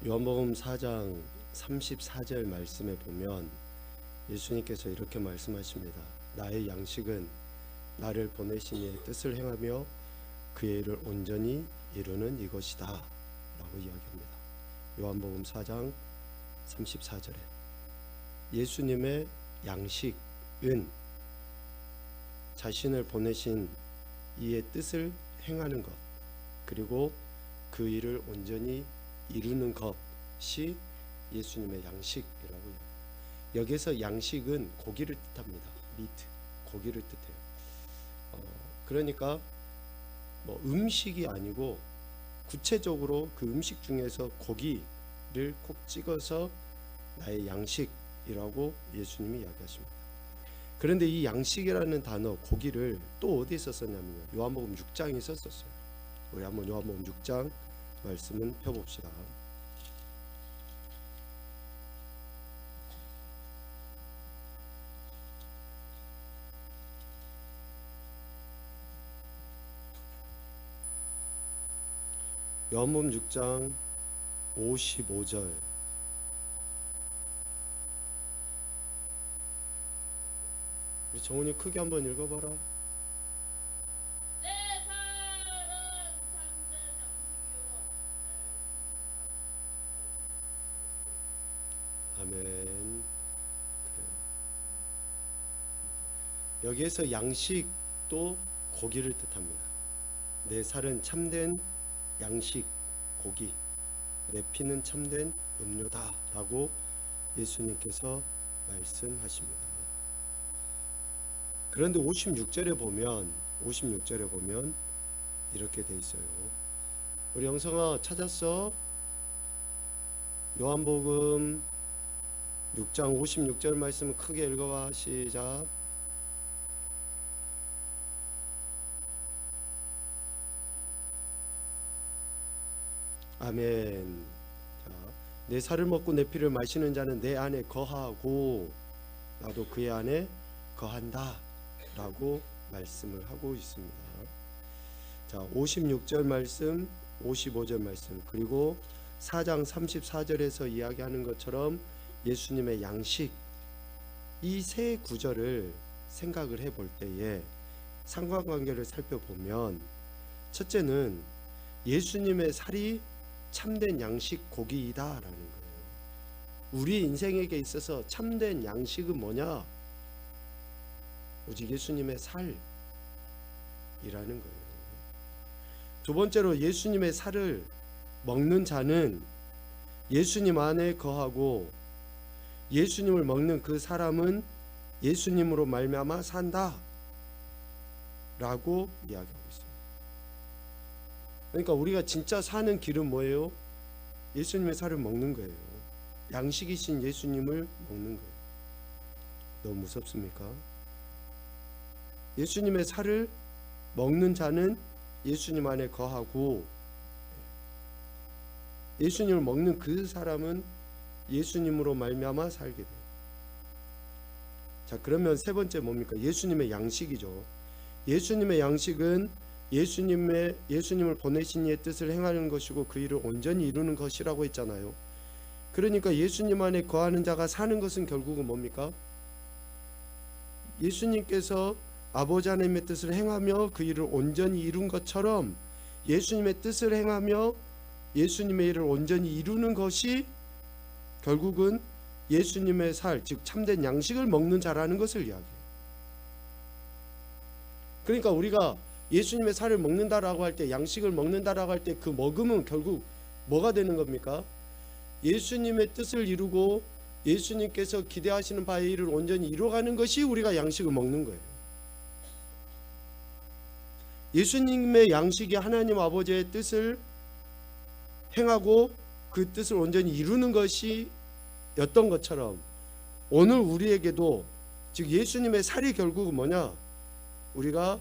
요한복음 4장 34절 말씀에 보면 예수님께서 이렇게 말씀하십니다. 나의 양식은 나를 보내신 이의 뜻을 행하며 그의 일을 온전히 이루는 이것이다 라고 이야기합니다. 요한복음 4장 34절에 예수님의 양식은 자신을 보내신 이의 뜻을 행하는 것, 그리고 그 일을 온전히 이루는 것이 예수님의 양식이라고 합니다. 여기서 양식은 고기를 뜻합니다. 미트, 고기를 뜻해요. 그러니까 뭐 음식이 아니고 구체적으로 그 음식 중에서 고기를 콕 찍어서 나의 양식이라고 예수님이 이야기하십니다. 그런데 이 양식이라는 단어, 고기를 또 어디에 썼냐면요, 요한복음 6장에 썼었어요. 우리 한번 요한복음 6장 말씀은 펴봅시다. 요한복음 6장 55절. 우리 정훈이 크게 한번 읽어봐라. 아멘. 그래요. 여기에서 양식도 고기를 뜻합니다. 내 살은 참된 양식, 고기, 내 피는 참된 음료다 라고 예수님께서 말씀하십니다. 그런데 56절에 보면 이렇게 돼 있어요. 우리 영성아 찾았어? 요한복음 6장 56절 말씀 크게 읽어봐. 시작. 아멘. 자, 내 살을 먹고 내 피를 마시는 자는 내 안에 거하고 나도 그의 안에 거한다 라고 말씀을 하고 있습니다. 자, 56절 말씀, 55절 말씀, 그리고 4장 34절에서 이야기하는 것처럼 예수님의 양식, 이 세 구절을 생각을 해볼 때에 상관관계를 살펴보면, 첫째는 예수님의 살이 참된 양식 고기이다라는 거예요. 우리 인생에게 있어서 참된 양식은 뭐냐? 오직 예수님의 살이라는 거예요. 두 번째로 예수님의 살을 먹는 자는 예수님 안에 거하고 예수님을 먹는 그 사람은 예수님으로 말미암아 산다 라고 이야기하고 있습니다. 그러니까 우리가 진짜 사는 길은 뭐예요? 예수님의 살을 먹는 거예요. 양식이신 예수님을 먹는 거예요. 너무 무섭습니까? 예수님의 살을 먹는 자는 예수님 안에 거하고 예수님을 먹는 그 사람은 예수님으로 말미암아 살게 돼요. 자, 그러면 세 번째 뭡니까? 예수님의 양식이죠. 예수님의 양식은 예수님을 보내신 이의 뜻을 행하는 것이고 그 일을 온전히 이루는 것이라고 했잖아요. 그러니까 예수님 안에 거하는 자가 사는 것은 결국은 뭡니까? 예수님께서 아버지 하나님의 뜻을 행하며 그 일을 온전히 이룬 것처럼 예수님의 뜻을 행하며 예수님의 일을 온전히 이루는 것이 결국은 예수님의 살, 즉 참된 양식을 먹는 자라는 것을 이야기해요. 그러니까 우리가 예수님의 살을 먹는다라고 할 때, 양식을 먹는다라고 할 때 그 먹음은 결국 뭐가 되는 겁니까? 예수님의 뜻을 이루고 예수님께서 기대하시는 바의 일을 온전히 이루어가는 것이 우리가 양식을 먹는 거예요. 예수님의 양식이 하나님 아버지의 뜻을 행하고 그 뜻을 온전히 이루는 것이 였던 것처럼 오늘 우리에게도, 즉 예수님의 살이 결국은 뭐냐? 우리가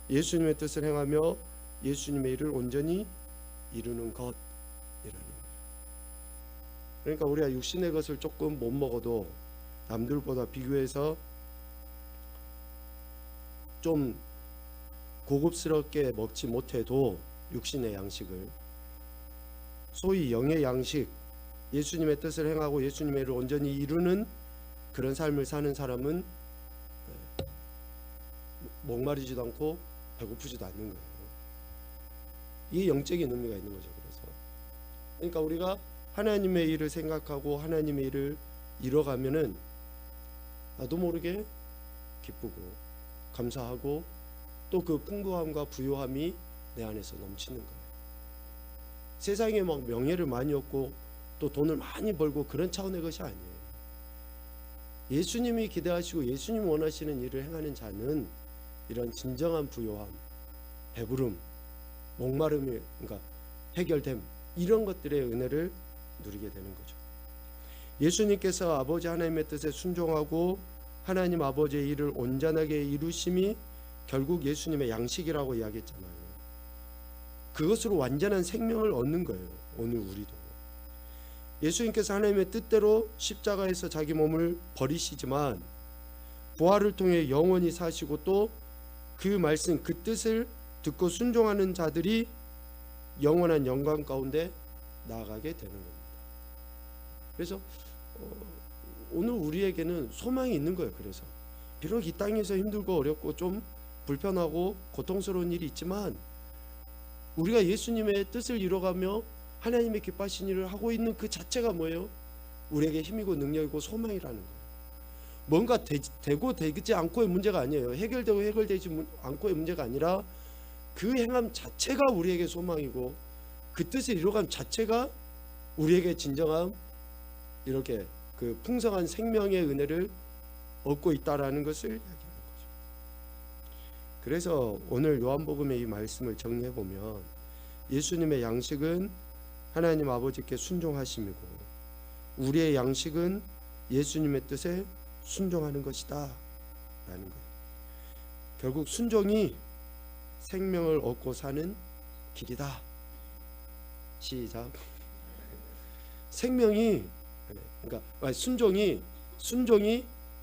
예수님의 뜻을 행하며 예수님의 일을 온전히 이루는 것이라는 거예요. 그러니까 우리가 육신의 것을 조금 못 먹어도 남들보다 비교해서 좀 고급스럽게 먹지 못해도 육신의 양식을, 소위 영의 양식, 예수님의 뜻을 행하고 예수님의 일을 온전히 이루는 그런 삶을 사는 사람은 목마르지도 않고 배고프지도 않는 거예요. 이게 영적인 의미가 있는 거죠. 그러니까 우리가 하나님의 일을 생각하고 하나님의 일을 이뤄가면은 나도 모르게 기쁘고 감사하고 또 그 풍부함과 부요함이 내 안에서 넘치는 거예요. 세상에 막 명예를 많이 얻고 또 돈을 많이 벌고 그런 차원의 것이 아니에요. 예수님이 기대하시고 예수님 원하시는 일을 행하는 자는 이런 진정한 부요함, 배부름, 목마름이 그러니까 해결됨, 이런 것들의 은혜를 누리게 되는 거죠. 예수님께서 아버지 하나님의 뜻에 순종하고 하나님 아버지의 일을 온전하게 이루심이 결국 예수님의 양식이라고 이야기했잖아요. 그것으로 완전한 생명을 얻는 거예요. 오늘 우리도 예수님께서 하나님의 뜻대로 십자가에서 자기 몸을 버리시지만 부활을 통해 영원히 사시고 또 그 말씀, 그 뜻을 듣고 순종하는 자들이 영원한 영광 가운데 나아가게 되는 겁니다. 그래서 오늘 우리에게는 소망이 있는 거예요. 그래서 비록 이 땅에서 힘들고 어렵고 좀 불편하고 고통스러운 일이 있지만 우리가 예수님의 뜻을 이뤄가며 하나님의 기뻐하신 일을 하고 있는 그 자체가 뭐예요? 우리에게 힘이고 능력이고 소망이라는 거예요. 뭔가 되고 되지 않고의 문제가 아니에요. 해결되고 해결되지 않고의 문제가 아니라 그 행함 자체가 우리에게 소망이고 그 뜻을 이뤄간 자체가 우리에게 진정한 이렇게 그 풍성한 생명의 은혜를 얻고 있다라는 것을 이야기하는 거죠. 그래서 오늘 요한복음의 이 말씀을 정리해 보면 예수님의 양식은 하나님 아버지께 순종하심이고 우리의 양식은 예수님의 뜻에 순종하는 것이다 라는 거예요. 결국 순종이 생명을 얻고 사는 길이다. 시작. 생명이 그러니까 순종이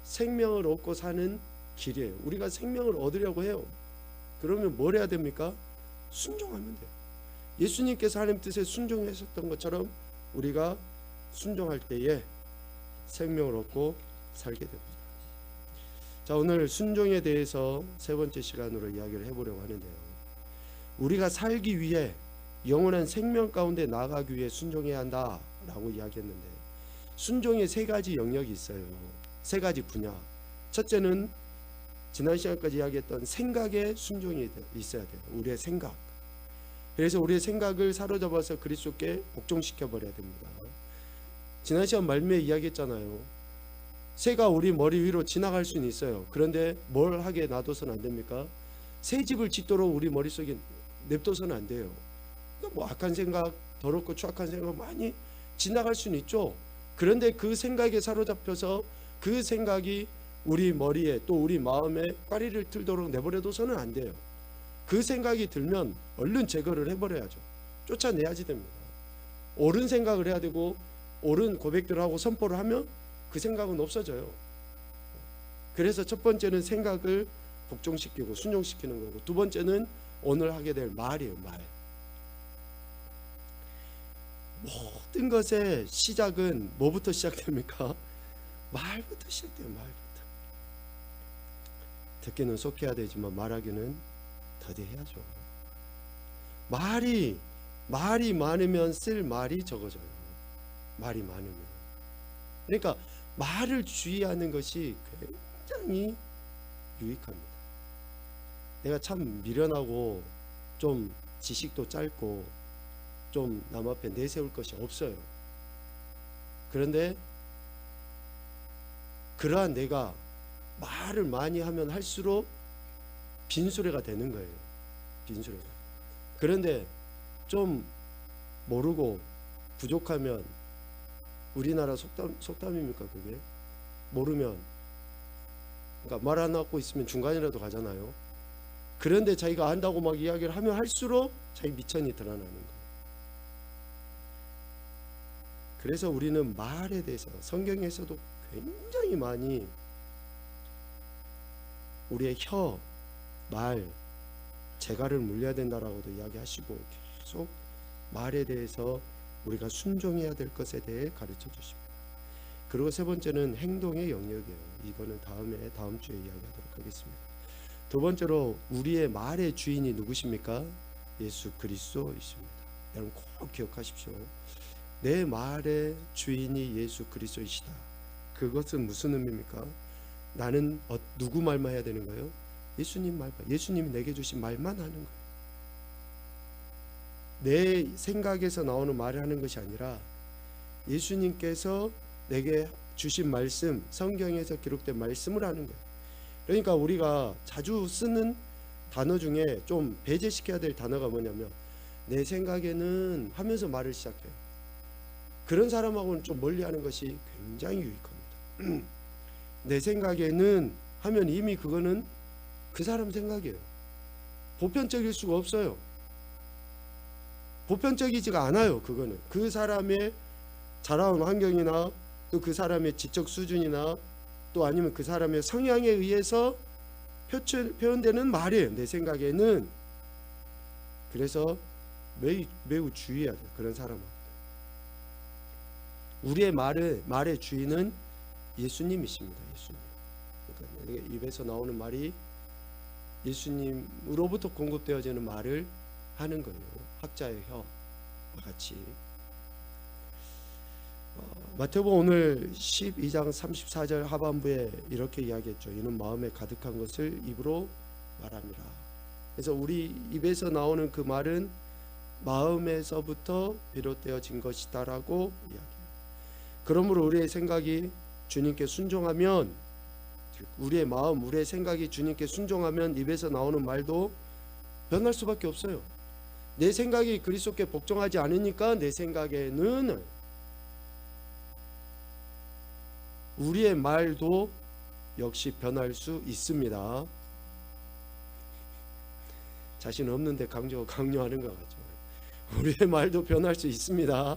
생명을 얻고 사는 길이에요. 우리가 생명을 얻으려고 해요. 그러면 뭘 해야 됩니까? 순종하면 돼요. 예수님께서 하나님 뜻에 순종하셨던 것처럼 우리가 순종할 때에 생명을 얻고 살게 됩니다. 자, 오늘 순종에 대해서 세 번째 시간으로 이야기를 해보려고 하는데요. 우리가 살기 위해 영원한 생명 가운데 나아가기 위해 순종해야 한다라고 이야기했는데 순종의 세 가지 영역이 있어요. 세 가지 분야. 첫째는 지난 시간까지 이야기했던 생각에 순종이 있어야 돼요. 우리의 생각. 그래서 우리의 생각을 사로잡아서 그리스도께 복종시켜 버려야 됩니다. 지난 시간 말미에 이야기했잖아요. 새가 우리 머리 위로 지나갈 수는 있어요. 그런데 뭘 하게 놔둬서는 안 됩니까? 새 집을 짓도록 우리 머릿속에 냅둬서는 안 돼요. 뭐 악한 생각, 더럽고 추악한 생각 많이 지나갈 수는 있죠. 그런데 그 생각에 사로잡혀서 그 생각이 우리 머리에 또 우리 마음에 꼬리를 틀도록 내버려둬서는 안 돼요. 그 생각이 들면 얼른 제거를 해버려야죠. 쫓아내야지 됩니다. 옳은 생각을 해야 되고 옳은 고백들을 하고 선포를 하면 그 생각은 없어져요. 그래서 첫 번째는 생각을 복종시키고 순종시키는 거고 두 번째는 오늘 하게 될 말이에요. 말. 모든 것의 시작은 뭐부터 시작됩니까? 말부터 시작돼요. 말부터. 듣기는 속해야 되지만 말하기는 더디해야죠. 말이 많으면 쓸 말이 적어져요. 말이 많으면. 그러니까 말을 주의하는 것이 굉장히 유익합니다. 내가 참 미련하고 좀 지식도 짧고 좀 남 앞에 내세울 것이 없어요. 그런데 그러한 내가 말을 많이 하면 할수록 빈수레가 되는 거예요. 빈수레가. 그런데 좀 모르고 부족하면 우리나라 속담입니까 그게? 모르면 그러니까 말 안 하고 있으면 중간이라도 가잖아요. 그런데 자기가 안다고 막 이야기를 하면 할수록 자기 미천이 드러나는 거예요. 그래서 우리는 말에 대해서 성경에서도 굉장히 많이 우리의 혀, 말, 재갈을 물려야 된다라고도 이야기하시고 계속 말에 대해서 우리가 순종해야 될 것에 대해 가르쳐 주십니다. 그리고 세 번째는 행동의 영역이에요. 이거는 다음 주에 이야기하도록 하겠습니다. 두 번째로 우리의 말의 주인이 누구십니까? 예수 그리스도이십니다. 여러분 꼭 기억하십시오. 내 말의 주인이 예수 그리스도이시다. 그것은 무슨 의미입니까? 나는 누구 말만 해야 되는 거예요? 예수님 말만. 예수님이 내게 주신 말만 하는 거예요. 내 생각에서 나오는 말을 하는 것이 아니라 예수님께서 내게 주신 말씀, 성경에서 기록된 말씀을 하는 거예요. 그러니까 우리가 자주 쓰는 단어 중에 좀 배제시켜야 될 단어가 뭐냐면 내 생각에는 하면서 말을 시작해요. 그런 사람하고는 좀 멀리하는 것이 굉장히 유익합니다. 내 생각에는 하면 이미 그거는 그 사람 생각이에요. 보편적일 수가 없어요. 보편적이지가 않아요. 그거는 그 사람의 자라온 환경이나 또 그 사람의 지적 수준이나 또 아니면 그 사람의 성향에 의해서 표현되는 말이에요. 내 생각에는. 그래서 매우 주의해야 돼요. 그런 사람은. 우리의 말의 주인은 예수님이십니다. 예수님. 그러니까 입에서 나오는 말이 예수님으로부터 공급되어지는 말을 하는 거예요. 학자의 혀와 같이. 마태복음 오늘 12장 34절 하반부에 이렇게 이야기했죠. 이는 마음에 가득한 것을 입으로 말합니다. 그래서 우리 입에서 나오는 그 말은 마음에서부터 비롯되어진 것이다라고 이야기해요. 그러므로 우리의 생각이 주님께 순종하면, 우리의 마음, 우리의 생각이 주님께 순종하면 입에서 나오는 말도 변할 수밖에 없어요. 내 생각이 그리스도께 복종하지 않으니까 내 생각에는 우리의 말도 역시 변할 수 있습니다. 자신 없는데 강요하는 것 같죠. 우리의 말도 변할 수 있습니다.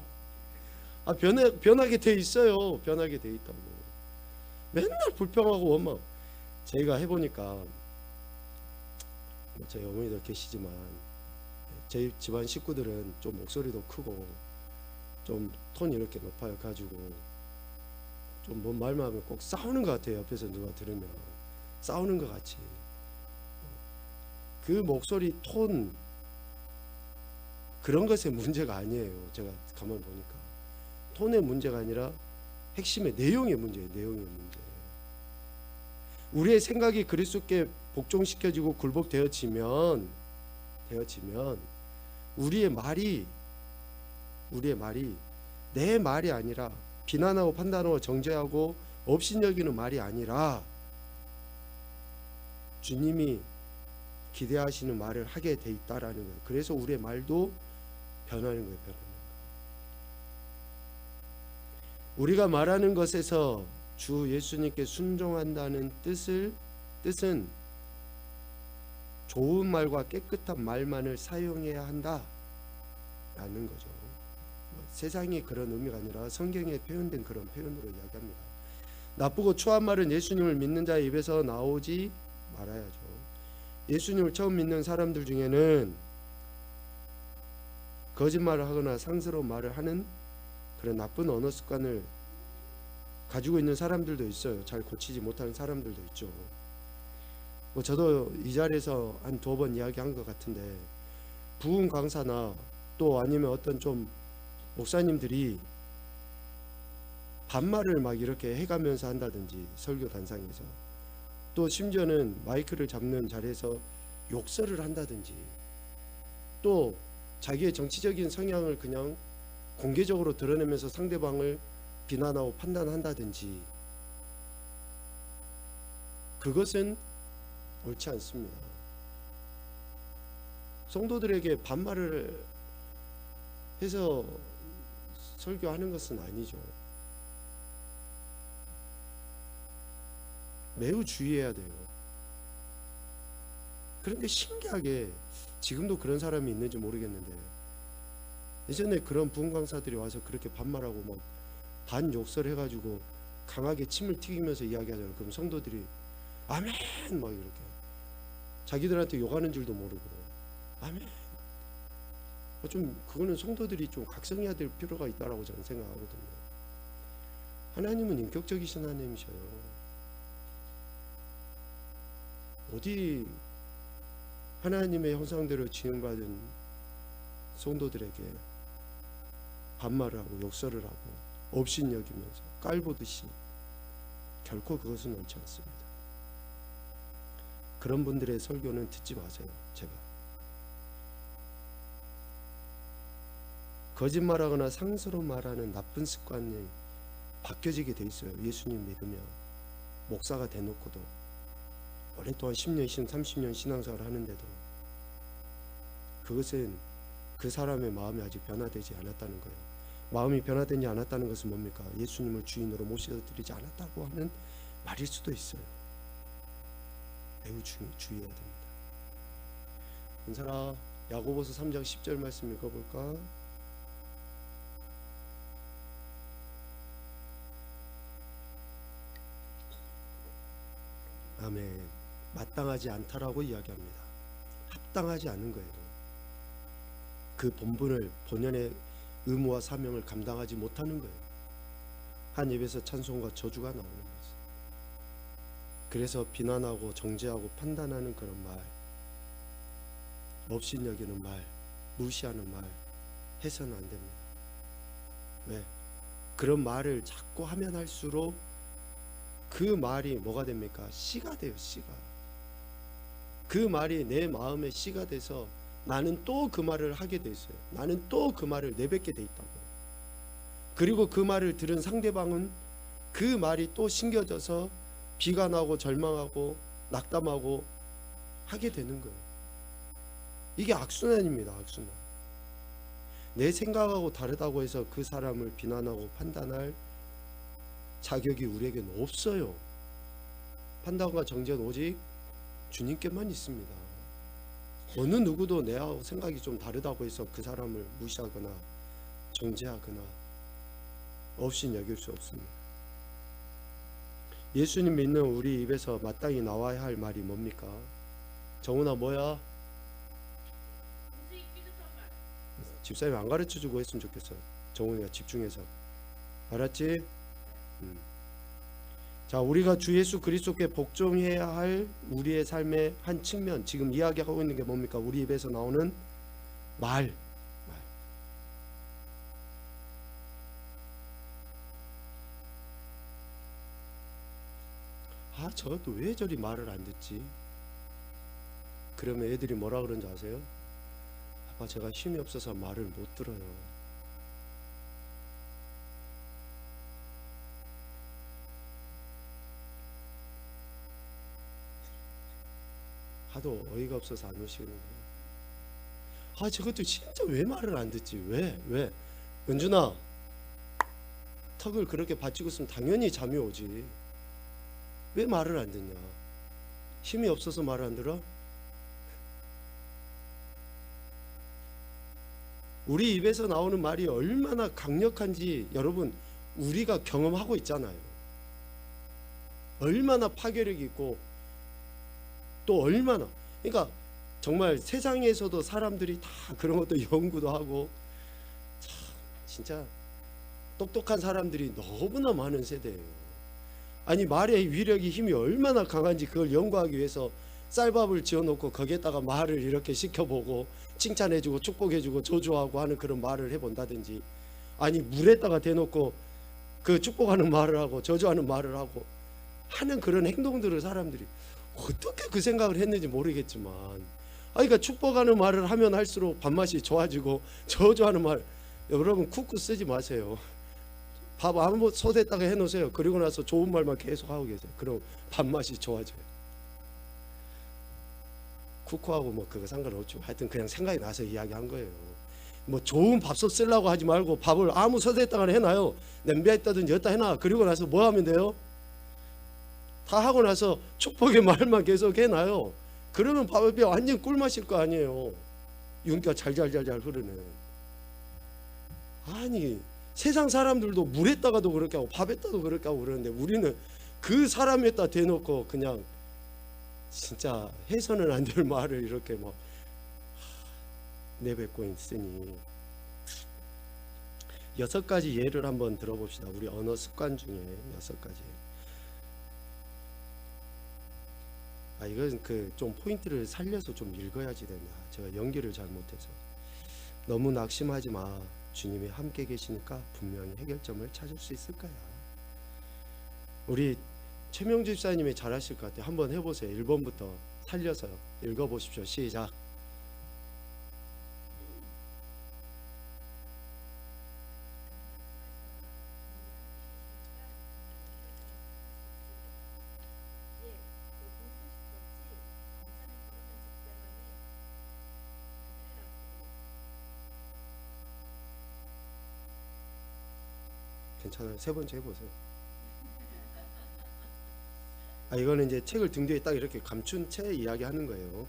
변하게 돼 있어요. 변하게 돼 있다고. 맨날 불평하고 원망. 저희가 해보니까 저희 어머니도 계시지만 저희 집안 식구들은 좀 목소리도 크고 좀 톤이 이렇게 높아요. 가지고 좀 뭔 말만 하면 꼭 싸우는 것 같아요. 옆에서 누가 들으면 싸우는 것 같이. 그 목소리 톤 그런 것의 문제가 아니에요. 제가 가만히 보니까 톤의 문제가 아니라 핵심의 내용의 문제예요. 내용의 문제. 우리의 생각이 그리스도께 복종시켜지고 굴복되어지면 우리의 말이 내 말이 아니라 비난하고 판단하고 정죄하고 업신여기는 말이 아니라 주님이 기대하시는 말을 하게 돼 있다라는 거예요. 그래서 우리의 말도 변하는 거예요. 우리가 말하는 것에서 주 예수님께 순종한다는 뜻은 좋은 말과 깨끗한 말만을 사용해야 한다라는 거죠. 세상이 그런 의미가 아니라 성경에 표현된 그런 표현으로 이야기합니다. 나쁘고 추한 말은 예수님을 믿는 자의 입에서 나오지 말아야죠. 예수님을 처음 믿는 사람들 중에는 거짓말을 하거나 상스러운 말을 하는 그런 나쁜 언어 습관을 가지고 있는 사람들도 있어요. 잘 고치지 못하는 사람들도 있죠. 저도 이 자리에서 한 2번 이야기한 것 같은데, 부흥 강사나 또 아니면 어떤 좀 목사님들이 반말을 막 이렇게 해가면서 한다든지, 설교 단상에서 또 심지어는 마이크를 잡는 자리에서 욕설을 한다든지, 또 자기의 정치적인 성향을 그냥 공개적으로 드러내면서 상대방을 비난하고 판단한다든지, 그것은 옳지 않습니다. 성도들에게 반말을 해서 설교하는 것은 아니죠. 매우 주의해야 돼요. 그런데 신기하게 지금도 그런 사람이 있는지 모르겠는데, 예전에 그런 부흥 강사들이 와서 그렇게 반말하고 막 반욕설 해가지고 강하게 침을 튀기면서 이야기하잖아요. 그럼 성도들이 아멘 막 이렇게 자기들한테 욕하는 줄도 모르고 아멘. 좀 그거는 성도들이 좀 각성해야 될 필요가 있다라고 저는 생각하거든요. 하나님은 인격적이신 하나님이셔요. 어디 하나님의 형상대로 지음받은 성도들에게 반말을 하고 욕설을 하고 업신여기면서 깔보듯이, 결코 그것은 옳지 않습니다. 그런 분들의 설교는 듣지 마세요. 제발. 거짓말하거나 상스러운 말하는 나쁜 습관이 바뀌어지게 돼 있어요. 예수님 믿으면. 목사가 돼놓고도 오랫동안 10년, 20년, 30년 신앙생활을 하는데도 그것은 그 사람의 마음이 아직 변화되지 않았다는 거예요. 마음이 변화되지 않았다는 것은 뭡니까? 예수님을 주인으로 모셔드리지 않았다고 하는 말일 수도 있어요. 매우 주의해야 됩니다. 은사라, 야고보서 3장 10절 말씀 읽어볼까? 아멘. 마땅하지 않다라고 이야기합니다. 합당하지 않은 거예요. 그 본연의 의무와 사명을 감당하지 못하는 거예요. 한 입에서 찬송과 저주가 나오는 거죠. 그래서 비난하고 정죄하고 판단하는 그런 말, 업신여기는 말, 무시하는 말 해서는 안 됩니다. 왜? 그런 말을 자꾸 하면 할수록 그 말이 뭐가 됩니까? 씨가 돼요. 씨가. 그 말이 내 마음에 씨가 돼서 나는 또 그 말을 하게 돼 있어요. 나는 또 그 말을 내뱉게 돼 있다고. 그리고 그 말을 들은 상대방은 그 말이 또 심겨져서 비관하고 절망하고 낙담하고 하게 되는 거예요. 이게 악순환입니다. 악순환. 내 생각하고 다르다고 해서 그 사람을 비난하고 판단할 자격이 우리에게는 없어요. 판단과 정죄는 오직 주님께만 있습니다. 어느 누구도 내하고 생각이 좀 다르다고 해서 그 사람을 무시하거나 정죄하거나 업신여길 수 없습니다. 예수님 믿는 우리 입에서 마땅히 나와야 할 말이 뭡니까? 정훈아, 뭐야? 집사님 안 가르쳐주고 했으면 좋겠어요. 정훈이가 집중해서. 알았지? 자, 우리가 주 예수 그리스도께 복종해야 할 우리의 삶의 한 측면, 지금 이야기하고 있는 게 뭡니까? 우리 입에서 나오는 말. 아, 저것도 왜 저리 말을 안 듣지? 그러면 애들이 뭐라 그러는지 아세요? 아빠, 제가 힘이 없어서 말을 못 들어요. 하도 어이가 없어서 안 오시는 거예요. 아, 저것도 진짜 왜 말을 안 듣지? 왜? 은준아, 턱을 그렇게 받치고 있으면 당연히 잠이 오지. 왜 말을 안 듣냐? 힘이 없어서 말을 안 들어? 우리 입에서 나오는 말이 얼마나 강력한지 여러분 우리가 경험하고 있잖아요. 얼마나 파괴력이 있고 또 얼마나, 그러니까 정말 세상에서도 사람들이 다 그런 것도 연구도 하고 참 진짜 똑똑한 사람들이 너무나 많은 세대예요. 아니, 말의 위력이 힘이 얼마나 강한지 그걸 연구하기 위해서 쌀밥을 지어놓고 거기에다가 말을 이렇게 시켜보고 칭찬해주고 축복해주고 저주하고 하는 그런 말을 해본다든지, 아니 물에다가 대놓고 그 축복하는 말을 하고 저주하는 말을 하고 하는 그런 행동들을 사람들이 어떻게 그 생각을 했는지 모르겠지만, 그러니까 축복하는 말을 하면 할수록 밥맛이 좋아지고 저주하는 말, 여러분 쿠쿠 쓰지 마세요. 밥 아무 솥에다가 해놓으세요. 그리고 나서 좋은 말만 계속 하고 계세요. 그럼 밥맛이 좋아져요. 쿠쿠하고 뭐 그거 상관없죠. 하여튼 그냥 생각이 나서 이야기한 거예요. 뭐 좋은 밥솥 쓰려고 하지 말고 밥을 아무 솥에다가 해놔요. 냄비에다든지 여기다 해놔. 그리고 나서 뭐 하면 돼요? 다 하고 나서 축복의 말만 계속 해놔요. 그러면 밥이 완전 꿀맛일 거 아니에요. 윤기가 잘잘잘잘 흐르는. 아니, 세상 사람들도 물에다가도 그렇게 하고 밥에다가도 그렇게 하고 그러는데 우리는 그 사람에다 대놓고 그냥 진짜 해서는 안 될 말을 이렇게 막 내뱉고 있으니 6가지 예를 한번 들어봅시다. 우리 언어 습관 중에 6가지. 이건 좀 포인트를 살려서 좀 읽어야지 된다. 제가 연기를 잘 못해서. 너무 낙심하지 마. 주님이 함께 계시니까 분명히 해결점을 찾을 수 있을 거야. 우리 최명주 집사님이 잘하실 것 같아요. 한번 해보세요. 1번부터 살려서 읽어보십시오. 시작. 괜찮아요. 3번째 해보세요. 이거는 이제 책을 등 뒤에 딱 이렇게 감춘 채 이야기하는 거예요.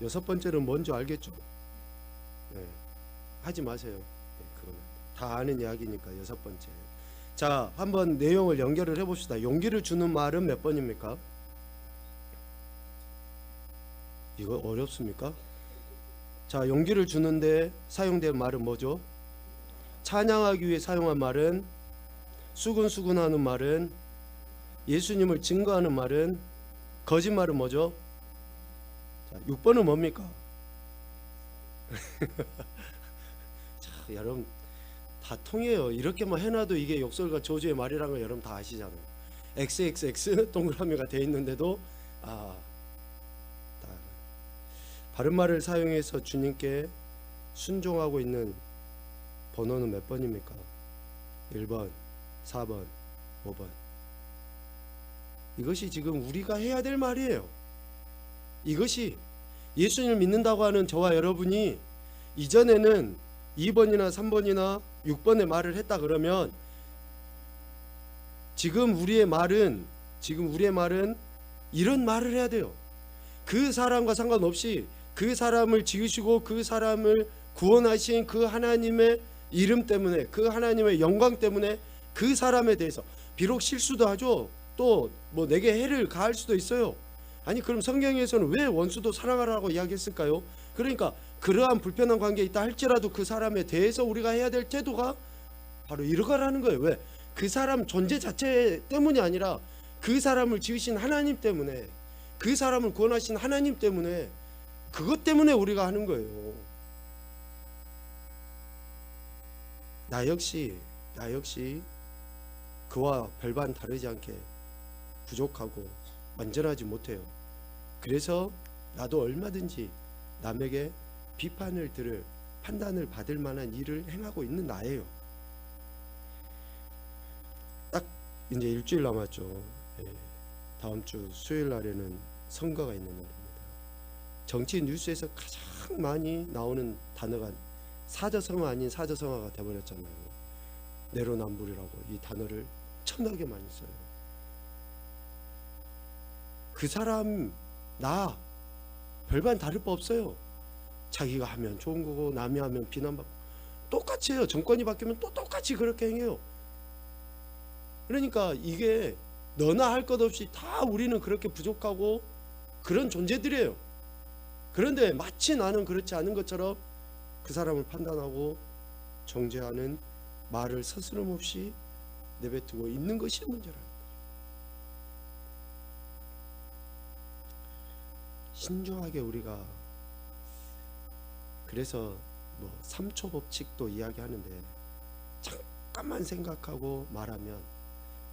여섯 번째는 뭔지 알겠죠? 네. 하지 마세요. 네, 그거는 다 아는 이야기니까. 6번째. 자, 한번 내용을 연결을 해봅시다. 용기를 주는 말은 몇 번입니까? 이거 어렵습니까? 자, 용기를 주는데 사용된 말은 뭐죠? 찬양하기 위해 사용한 말은, 수근수근하는 말은, 예수님을 증거하는 말은, 거짓말은 뭐죠? 자, 6번은 뭡니까? 자, 여러분 다 통해요. 이렇게만 해놔도 이게 욕설과 저주의 말이라는 걸 여러분 다 아시잖아요. XXX 동그라미가 돼 있는데도 바른말을 사용해서 주님께 순종하고 있는 번호는 몇 번입니까? 1번, 4번, 5번. 이것이 지금 우리가 해야 될 말이에요. 이것이 예수님을 믿는다고 하는 저와 여러분이 이전에는 2번이나 3번이나 6번의 말을 했다 그러면 지금 우리의 말은 이런 말을 해야 돼요. 그 사람과 상관없이 그 사람을 지으시고 그 사람을 구원하신 그 하나님의 이름 때문에, 그 하나님의 영광 때문에 그 사람에 대해서, 비록 실수도 하죠. 또 뭐 내게 해를 가할 수도 있어요. 아니 그럼 성경에서는 왜 원수도 사랑하라고 이야기했을까요? 그러니까 그러한 불편한 관계에 있다 할지라도 그 사람에 대해서 우리가 해야 될 태도가 바로 이러가라는 거예요. 왜? 그 사람 존재 자체 때문이 아니라 그 사람을 지으신 하나님 때문에, 그 사람을 구원하신 하나님 때문에, 그것 때문에 우리가 하는 거예요. 나 역시 그와 별반 다르지 않게 부족하고 완전하지 못해요. 그래서 나도 얼마든지 남에게 비판을 들을, 판단을 받을 만한 일을 행하고 있는 나예요. 딱 이제 일주일 남았죠. 다음 주 수요일 날에는 선거가 있는 날입니다. 정치 뉴스에서 가장 많이 나오는 단어가 사자성어 아닌 사자성어가 돼버렸잖아요. 내로남불이라고 이 단어를 엄청나게 많이 써요. 그 사람 나 별반 다를 바 없어요. 자기가 하면 좋은 거고 남이 하면 비난받고 똑같이 해요. 정권이 바뀌면 또 똑같이 그렇게 행해요. 그러니까 이게 너나 할 것 없이 다 우리는 그렇게 부족하고 그런 존재들이에요. 그런데 마치 나는 그렇지 않은 것처럼 그 사람을 판단하고 정죄하는 말을 서스럼없이 내뱉고 있는 것이 문제라는 거죠. 신중하게 우리가, 그래서 뭐 3초 법칙도 이야기하는데 잠깐만 생각하고 말하면,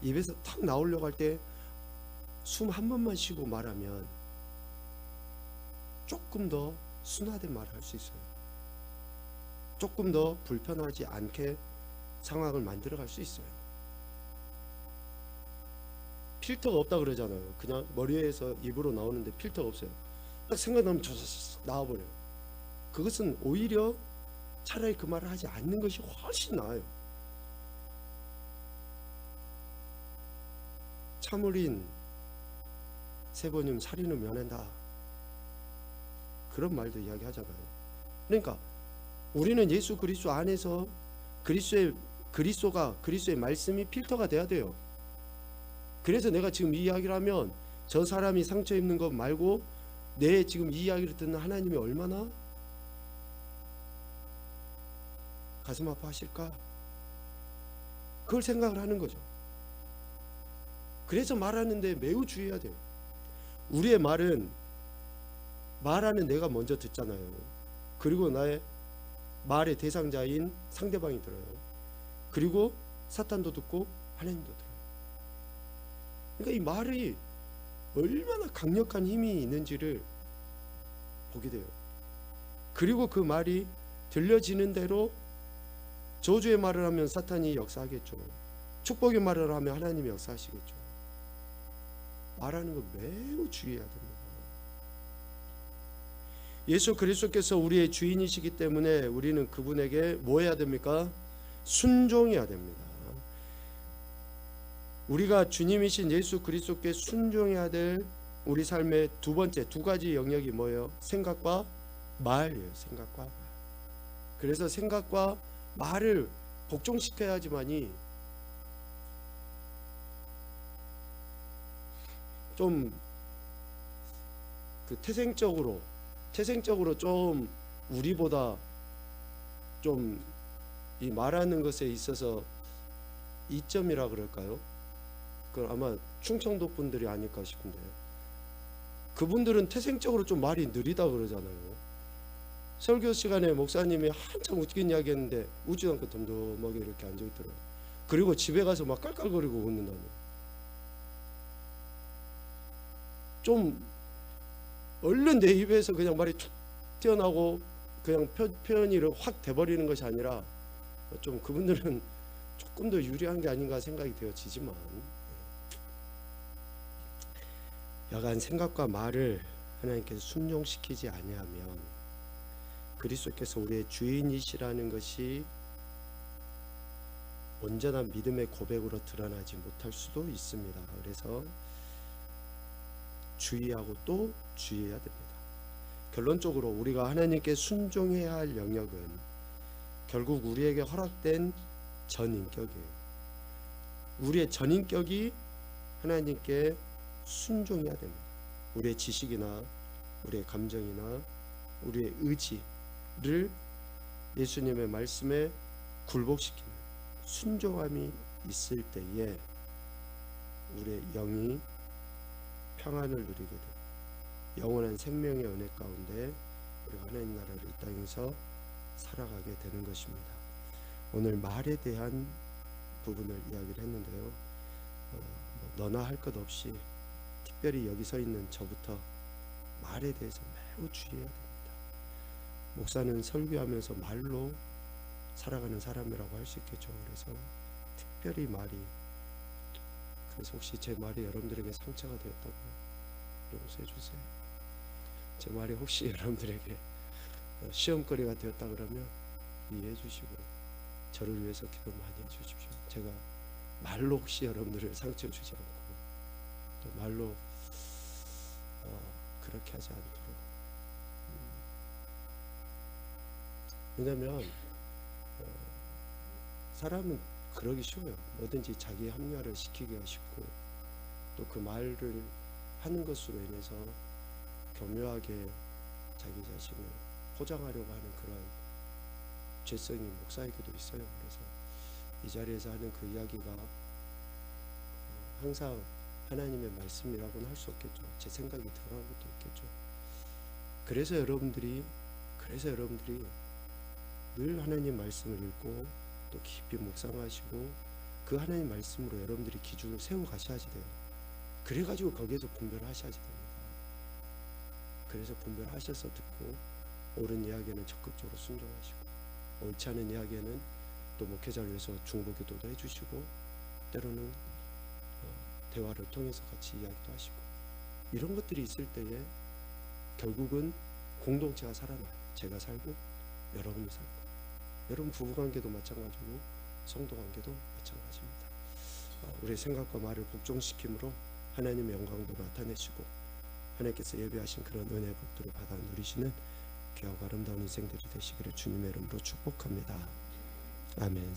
입에서 탁 나오려고 할 때 숨 한 번만 쉬고 말하면 조금 더 순화된 말을 할 수 있어요. 조금 더 불편하지 않게 상황을 만들어 갈 수 있어요. 필터가 없다 그러잖아요. 그냥 머리에서 입으로 나오는데 필터가 없어요. 딱 생각나면 나와버려요. 그것은 오히려 차라리 그 말을 하지 않는 것이 훨씬 나아요. 참을인 세 번이면 살인은 면한다. 그런 말도 이야기하잖아요. 그러니까 우리는 예수 그리스도 안에서 그리스도의 말씀이 필터가 돼야 돼요. 그래서 내가 지금 이 이야기를 하면 저 사람이 상처 입는 것 말고 내 지금 이 이야기를 듣는 하나님이 얼마나 가슴 아파하실까? 그걸 생각을 하는 거죠. 그래서 말하는데 매우 주의해야 돼요. 우리의 말하는 내가 먼저 듣잖아요. 그리고 나의 말의 대상자인 상대방이 들어요. 그리고 사탄도 듣고 하나님도 들어요. 그러니까 이 말이 얼마나 강력한 힘이 있는지를 보게 돼요. 그리고 그 말이 들려지는 대로 저주의 말을 하면 사탄이 역사하겠죠. 축복의 말을 하면 하나님이 역사하시겠죠. 말하는 거 매우 주의해야 됩니다. 예수 그리스도께서 우리의 주인이시기 때문에 우리는 그분에게 뭐 해야 됩니까? 순종해야 됩니다. 우리가 주님이신 예수 그리스도께 순종해야 될 우리 삶의 두 번째 두 가지 영역이 뭐예요? 생각과 말이에요. 생각과 말. 그래서 생각과 말을 복종시켜야지만이 좀 그 태생적으로 좀 우리보다 좀 이 말하는 것에 있어서 이점이라 그럴까요? 그 아마 충청도 분들이 아닐까 싶은데 그분들은 태생적으로 좀 말이 느리다 그러잖아요. 설교 시간에 목사님이 한참 웃긴 이야기 했는데 웃지도 않고 덤덤하게 이렇게 앉아있더라고요. 그리고 집에 가서 막 깔깔거리고 웃는다며. 좀 얼른 내 입에서 그냥 말이 툭 튀어나오고 그냥 표현이 확 돼버리는 것이 아니라 좀 그분들은 조금 더 유리한 게 아닌가 생각이 되어지지만 여간 생각과 말을 하나님께서 순종시키지 아니하면 그리스도께서 우리의 주인이시라는 것이 온전한 믿음의 고백으로 드러나지 못할 수도 있습니다. 그래서 주의하고 또 주의해야 됩니다. 결론적으로 우리가 하나님께 순종해야 할 영역은 결국 우리에게 허락된 전인격이에요. 우리의 전인격이 하나님께 순종해야 됩니다. 우리의 지식이나 우리의 감정이나 우리의 의지를 예수님의 말씀에 굴복시키는 순종함이 있을 때에 우리의 영이 평안을 누리게 됩니다. 영원한 생명의 은혜 가운데 우리가 하나님 나라를 이 땅에서 살아가게 되는 것입니다. 오늘 말에 대한 부분을 이야기를 했는데요. 너나 할 것 없이 특별히 여기 서 있는 저부터 말에 대해서 매우 주의해야 됩니다. 목사는 설교하면서 말로 살아가는 사람이라고 할 수 있겠죠. 그래서 특별히 그래서 혹시 제 말이 여러분들에게 상처가 되었다고 용서해 주세요. 제 말이 혹시 여러분들에게 시험거리가 되었다 그러면 이해해 주시고 저를 위해서 기도 많이 해 주십시오. 제가 말로 혹시 여러분들을 상처 주지 않고 또 말로 그렇게 하지 않도록. 왜냐하면 사람은 그러기 쉬워요. 뭐든지 자기 합리화를 시키기가 쉽고 또 그 말을 하는 것으로 인해서 교묘하게 자기 자신을 포장하려고 하는 그런 죄성이 목사에게도 있어요. 그래서 이 자리에서 하는 그 이야기가 항상 하나님의 말씀이라고는 할 수 없겠죠. 제 생각이 들어간 것도 있겠죠. 그래서 여러분들이 늘 하나님 말씀을 읽고 또 깊이 묵상하시고 그 하나님 말씀으로 여러분들이 기준을 세워 가셔야지 돼요. 그래가지고 거기에서 분별을 하셔야지 됩니다. 그래서 분별하셔서 듣고 옳은 이야기에는 적극적으로 순종하시고 옳지 않은 이야기에는 또 목회자를 위해서 중보기도도 해주시고 때로는 대화를 통해서 같이 이야기도 하시고 이런 것들이 있을 때에 결국은 공동체가 살아나요. 제가 살고 여러분이 살고 여러분 부부관계도 마찬가지고 성도관계도 마찬가지입니다. 우리의 생각과 말을 복종시킴으로 하나님의 영광도 나타내시고 하나님께서 예비하신 그런 은혜 복들을 받아 누리시는 귀하고 아름다운 인생들이 되시기를 주님의 이름으로 축복합니다. 아멘.